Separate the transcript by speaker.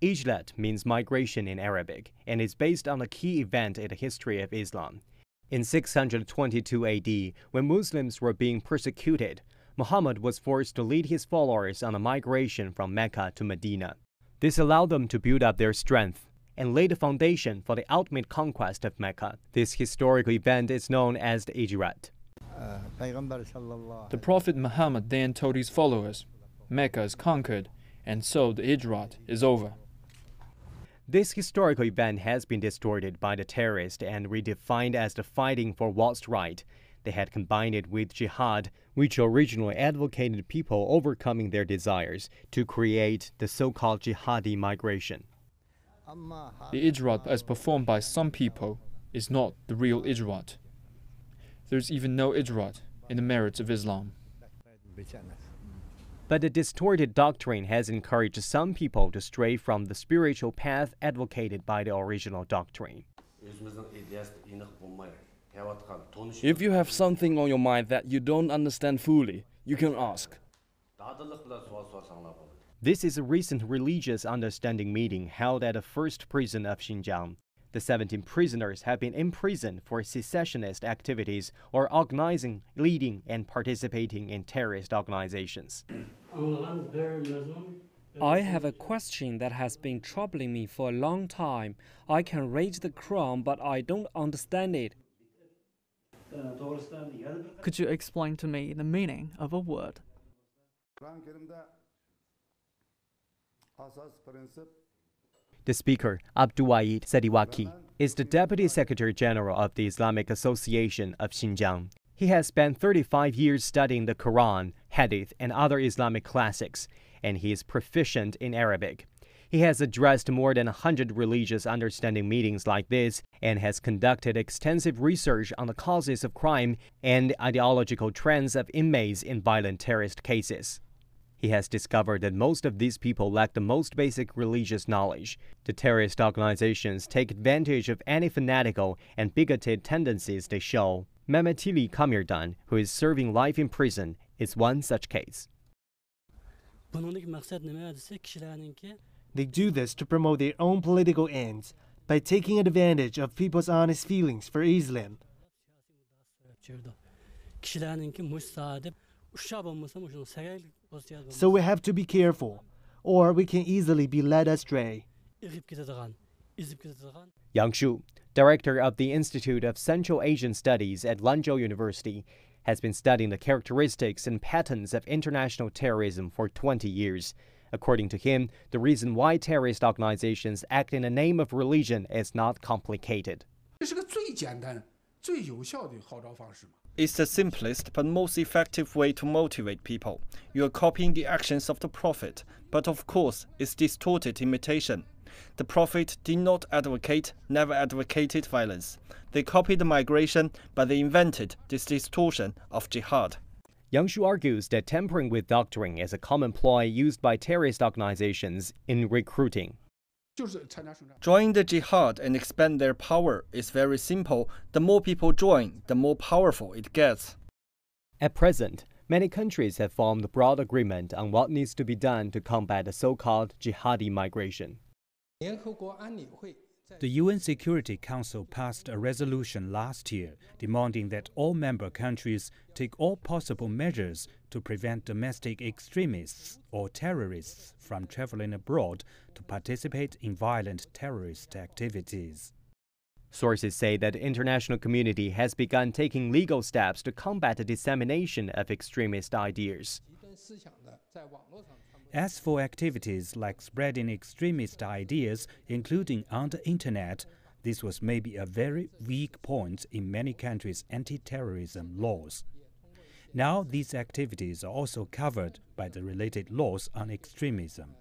Speaker 1: Hijrat means migration in Arabic and is based on a key event in the history of Islam. In 622 AD, when Muslims were being persecuted, Muhammad was forced to lead his followers on a migration from Mecca to Medina. This allowed them to build up their strength and lay the foundation for the ultimate conquest of Mecca. This historical event is known as the Hijrat.
Speaker 2: The Prophet Muhammad then told his followers, Mecca is conquered, and so the Hijrat is over.
Speaker 1: This historical event has been distorted by the terrorists and redefined as the fighting for what's right. They had combined it with jihad, which originally advocated people overcoming their desires to create the so-called Jihadi Migration.
Speaker 2: The Hijrat as performed by some people is not the real Hijrat. There's even no Hijrat in the merits of Islam.
Speaker 1: But the distorted doctrine has encouraged some people to stray from the spiritual path advocated by the original doctrine.
Speaker 3: If you have something on your mind that you don't understand fully, you can ask.
Speaker 1: This is a recent religious understanding meeting held at the first prison of Xinjiang. The 17 prisoners have been imprisoned for secessionist activities or organizing, leading, and participating in terrorist organizations.
Speaker 4: I have a question that has been troubling me for a long time. I can read the Quran, but I don't understand it.
Speaker 5: Could you explain to me the meaning of a word?
Speaker 1: The speaker, Abdulwahid Sadiwaki, is the Deputy Secretary General of the Islamic Association of Xinjiang. He has spent 35 years studying the Quran, Hadith, and other Islamic classics, and he is proficient in Arabic. He has addressed more than 100 religious understanding meetings like this and has conducted extensive research on the causes of crime and ideological trends of inmates in violent terrorist cases. He has discovered that most of these people lack the most basic religious knowledge. The terrorist organizations take advantage of any fanatical and bigoted tendencies they show. Mehmetili Kamirdan, who is serving life in prison, is one such case.
Speaker 6: They do this to promote their own political ends by taking advantage of people's honest feelings for Islam. So we have to be careful, or we can easily be led astray.
Speaker 1: Yang Shu, director of the Institute of Central Asian Studies at Lanzhou University, has been studying the characteristics and patterns of international terrorism for 20 years. According to him, the reason why terrorist organizations act in the name of religion is not complicated.
Speaker 3: It's the simplest but most effective way to motivate people. You are copying the actions of the Prophet, but of course, it's distorted imitation. The Prophet did not never advocated violence. They copied the migration, but they invented this distortion of jihad.
Speaker 1: Yang Shu argues that tampering with doctrine is a common ploy used by terrorist organizations in recruiting.
Speaker 3: Join the jihad and expand their power is very simple. The more people join, the more powerful it gets.
Speaker 1: At present, many countries have formed broad agreement on what needs to be done to combat the so-called jihadi migration.
Speaker 7: The UN Security Council passed a resolution last year demanding that all member countries take all possible measures to prevent domestic extremists or terrorists from traveling abroad to participate in violent terrorist activities.
Speaker 1: Sources say that the international community has begun taking legal steps to combat the dissemination of extremist ideas.
Speaker 7: As for activities like spreading extremist ideas, including on the internet, this was maybe a very weak point in many countries' anti-terrorism laws. Now these activities are also covered by the related laws on extremism.